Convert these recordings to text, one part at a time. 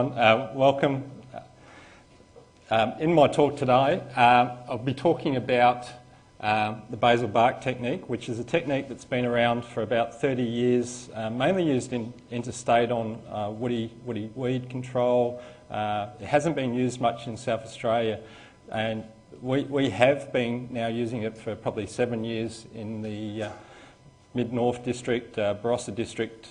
Welcome. In my talk today, I'll be talking about the basil bark technique, which is a technique that's been around for about 30 years, mainly used in interstate on woody weed control. It hasn't been used much in South Australia, and we have been now using it for probably 7 years in the Mid-North District, Barossa District,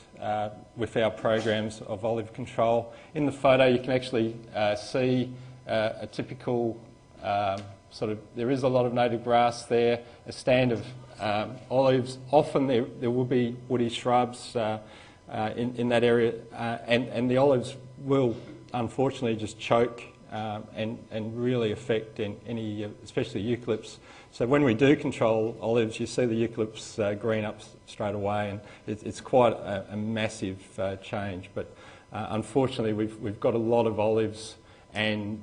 with our programs of olive control. In the photo you can actually see a typical there is a lot of native grass there, a stand of olives. Often there will be woody shrubs in that area, and the olives will unfortunately just choke and really affect any, especially eucalypts. So when we do control olives, you see the eucalypts green up straight away, and it's quite a massive change. But unfortunately, we've got a lot of olives, and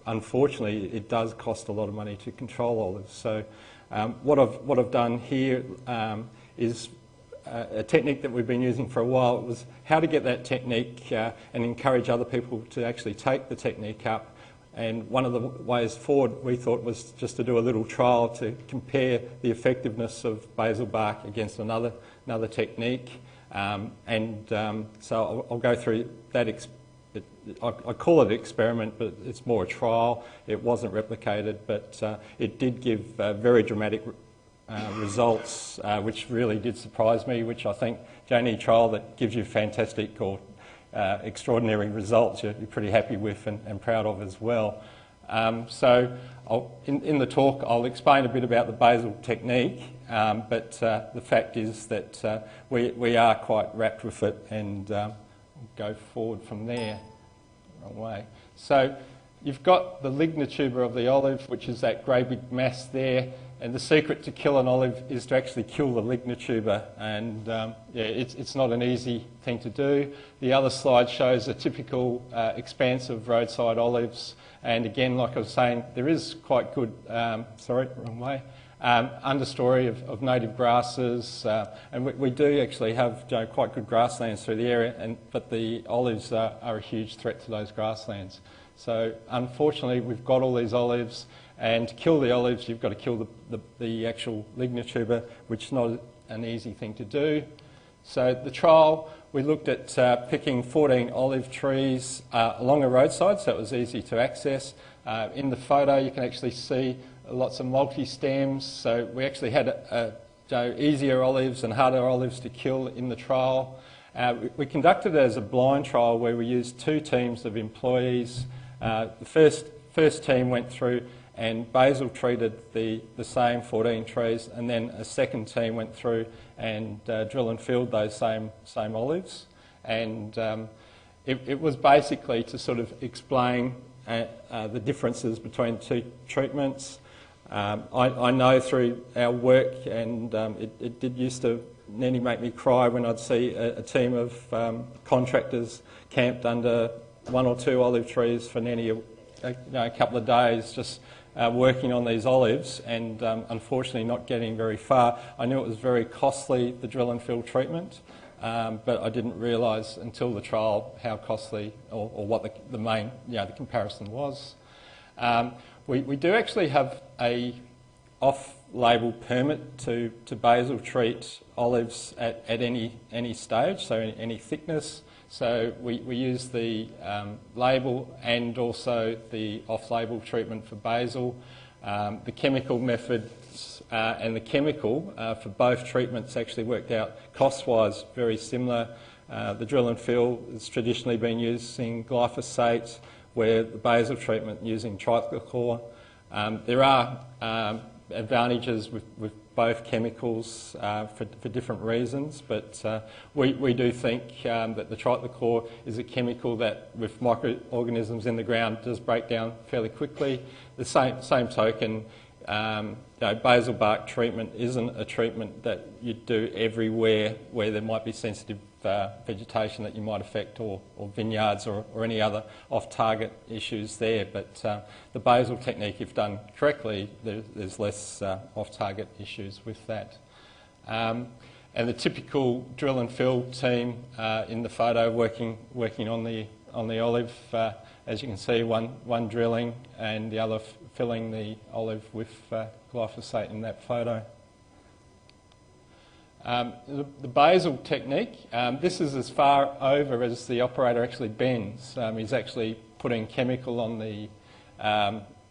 unfortunately, it does cost a lot of money to control olives. So what I've done here is a technique that we've been using for a while. It was how to get that technique and encourage other people to actually take the technique up. And one of the ways forward, we thought, was just to do a little trial to compare the effectiveness of basil bark against another technique. So I'll go through that. I call it an experiment, but it's more a trial. It wasn't replicated, but it did give very dramatic results, which really did surprise me, which I think any trial that gives you fantastic or extraordinary results you're pretty happy with and proud of as well. So in the talk I'll explain a bit about the basil technique, but the fact is that we are quite wrapped with it, and go forward from there. Wrong way. So you've got the Lignin Uber of the olive, which is that grey big mass there, and the secret to kill an olive is to actually kill the Lignin Uber, and it's not an easy thing to do. The other slide shows a typical expanse of roadside olives, and again, like I was saying, there is quite good, understory of native grasses, and we do actually have quite good grasslands through the area, but the olives are a huge threat to those grasslands. So unfortunately we've got all these olives, and to kill the olives you've got to kill the actual Lignin Uber, which is not an easy thing to do. So the trial, we looked at picking 14 olive trees along a roadside, so it was easy to access. In the photo you can actually see lots of multi-stems, so we actually had easier olives and harder olives to kill in the trial. We conducted it as a blind trial where we used 2 teams of employees. The first team went through and basil treated the same 14 trees, and then a second team went through and drill and filled those same olives. And it was basically to sort of explain the differences between 2 treatments. I know through our work, and it did used to nearly make me cry when I'd see a team of contractors camped under 1 or 2 olive trees for nearly a couple of days, just working on these olives, and unfortunately not getting very far. I knew it was very costly, the drill and fill treatment, but I didn't realise until the trial how costly or what the main the comparison was. We do actually have a off-label permit to basil treat olives at any stage, so any thickness. So we use the label and also the off-label treatment for basil. The chemical methods and the chemical for both treatments actually worked out cost-wise very similar. The drill and fill has traditionally been using glyphosate, where the basil treatment using trichlor. There are advantages with both chemicals for different reasons, but we do think that the trichlor is a chemical that, with microorganisms in the ground, does break down fairly quickly. The same token, basil bark treatment isn't a treatment that you do everywhere where there might be sensitive vegetation that you might affect, or vineyards or any other off-target issues there. But the basil technique, if done correctly, there's less off-target issues with that. And the typical drill and fill team in the photo working on the olive, as you can see, one drilling and the other filling the olive with glyphosate in that photo. The basil technique, this is as far over as the operator actually bends. He's actually putting chemical on the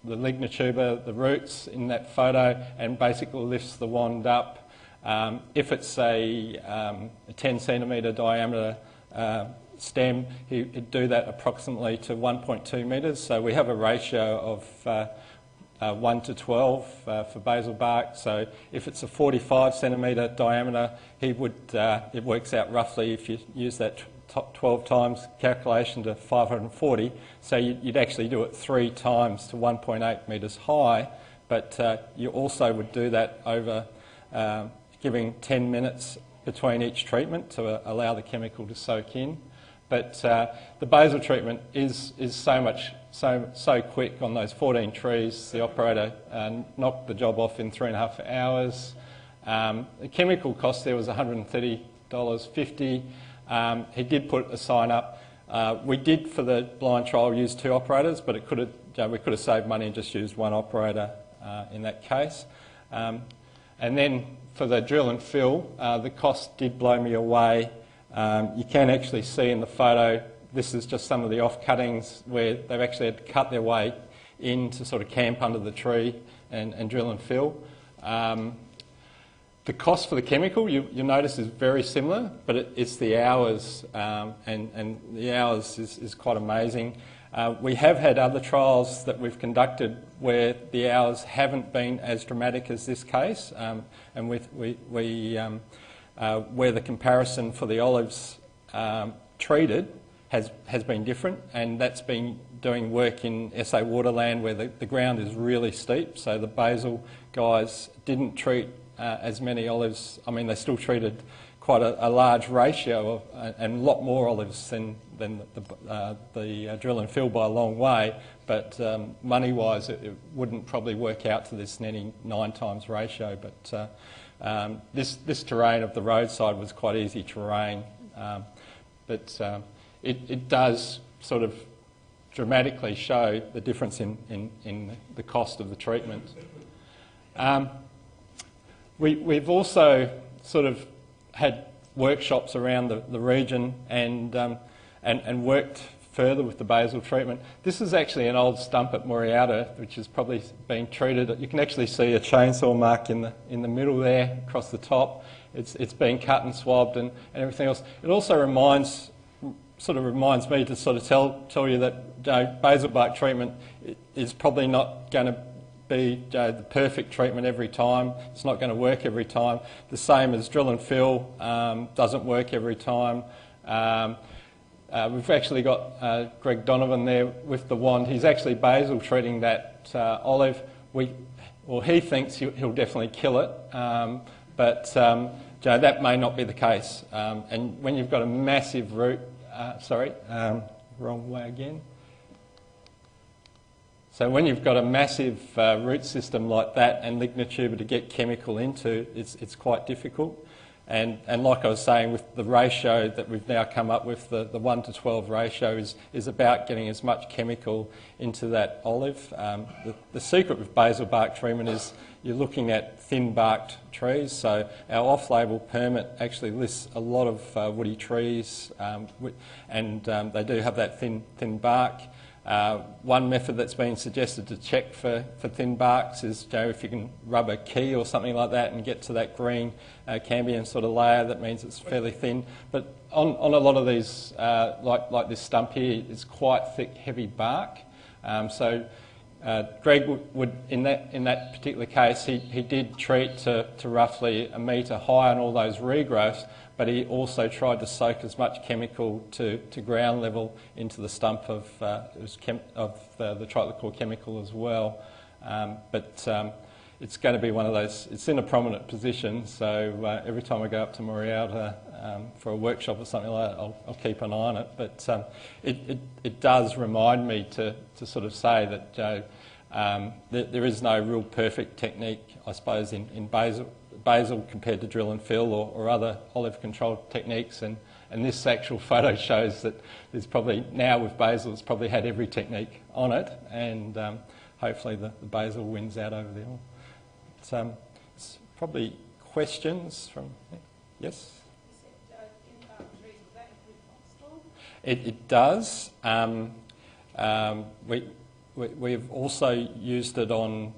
Lignin Uber, the roots in that photo, and basically lifts the wand up. If it's a 10 centimetre diameter stem, he'd do that approximately to 1.2 metres. So we have a ratio of 1 to 12 for basil bark. So if it's a 45 centimetre diameter, it works out roughly, if you use that 12 times calculation, to 540. So you'd actually do it 3 times to 1.8 metres high, but you also would do that over giving 10 minutes between each treatment to allow the chemical to soak in. But the basil treatment is so quick on those 14 trees. The operator knocked the job off in 3.5 hours. The chemical cost there was $130.50. He did put a sign up. We did, for the blind trial, use 2 operators, but we could have saved money and just used 1 operator in that case. And then for the drill and fill, the cost did blow me away. You can actually see in the photo, this is just some of the off-cuttings where they've actually had to cut their way in to sort of camp under the tree and drill and fill. The cost for the chemical, you'll notice, is very similar, but it's the hours, and the hours is quite amazing. We have had other trials that we've conducted where the hours haven't been as dramatic as this case, and where the comparison for the olives treated has been different, and that's been doing work in SA waterland where the ground is really steep. So the basil guys didn't treat as many olives. I mean, they still treated quite a large ratio of, and a lot more olives than the drill and fill by a long way, but money-wise it wouldn't probably work out to this nearly 9 times ratio. But this terrain of the roadside was quite easy terrain, but it does sort of dramatically show the difference in the cost of the treatment. We've also sort of had workshops around the region and worked further with the basil treatment. This is actually an old stump at Moriata, which is probably being treated. You can actually see a chainsaw mark in the middle there, across the top. It's been cut and swabbed and everything else. It also reminds me to sort of tell you that basil bark treatment is probably not going to be the perfect treatment every time. It's not going to work every time. The same as drill and fill doesn't work every time. We've actually got Greg Donovan there with the wand. He's actually basil treating that olive. He thinks he'll definitely kill it, but that may not be the case. And when you've got a massive root, wrong way again. So when you've got a massive root system like that and Lignin Uber to get chemical into, it's quite difficult. And like I was saying, with the ratio that we've now come up with, the 1 to 12 ratio is about getting as much chemical into that olive. The secret with basil bark treatment is you're looking at thin-barked trees. So our off-label permit actually lists a lot of woody trees, and they do have that thin bark. One method that's been suggested to check for thin barks is if you can rub a key or something like that and get to that green cambium sort of layer, that means it's fairly thin. But on a lot of these, like this stump here, it's quite thick, heavy bark. So Greg would in that particular case, he did treat to roughly 1 metre high on all those regrowths, but he also tried to soak as much chemical to ground level into the stump of the trichlor chemical as well. But it's going to be one of those, it's in a prominent position, so every time I go up to Moriata for a workshop or something like that, I'll keep an eye on it. But it does remind me to sort of say that there is no real perfect technique, I suppose, in basil compared to drill and fill or other olive control techniques, and this actual photo shows that there's probably, now with basil, it's probably had every technique on it, and hopefully the basil wins out over the olive. It's probably questions from, yes? It does. We've also used it on,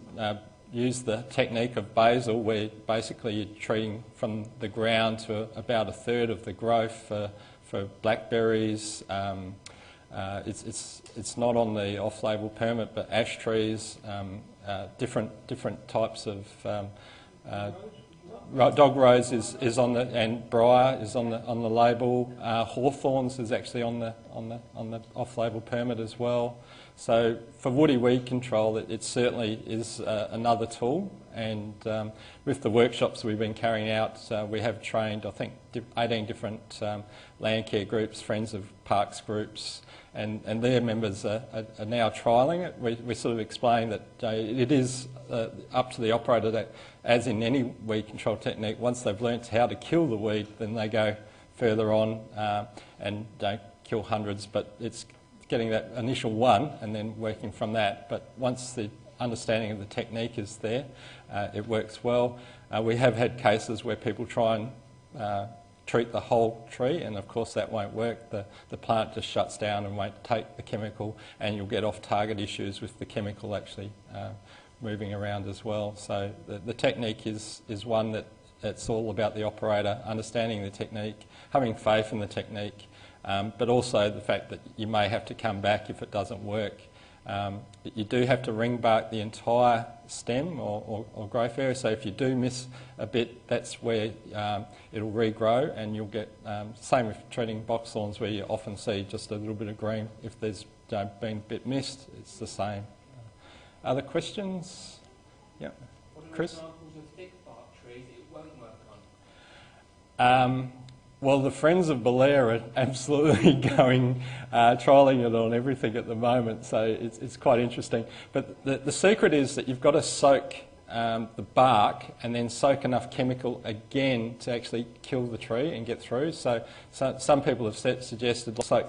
used the technique of basil, where basically you're treating from the ground to about a third of the growth for blackberries. It's not on the off-label permit, but ash trees, different types of dog rose is on the, and briar is on the label. Hawthorns is actually on the off-label permit as well. So for woody weed control, it certainly is another tool. And with the workshops we've been carrying out, we have trained, I think, 18 different land care groups, Friends of Parks groups, and their members are now trialling it. We sort of explain that it is up to the operator that, as in any weed control technique, once they've learnt how to kill the weed, then they go further on and don't kill hundreds, but it's getting that initial one and then working from that. But once the understanding of the technique is there, it works well. We have had cases where people try and treat the whole tree, and of course that won't work. The plant just shuts down and won't take the chemical, and you'll get off-target issues with the chemical actually moving around as well. So the technique is one that it's all about the operator understanding the technique, having faith in the technique, but also the fact that you may have to come back if it doesn't work. You do have to ring bark the entire stem or growth area, so if you do miss a bit, that's where it'll regrow, and you'll get, same with treating box thorns, where you often see just a little bit of green. If there's been a bit missed, it's the same. Other questions? Yeah, Chris? What are examples of thick bark trees it won't work on? Well, the Friends of Belair are absolutely going, trialling it on everything at the moment, so it's quite interesting. But the secret is that you've got to soak the bark and then soak enough chemical again to actually kill the tree and get through. So some people have suggested soak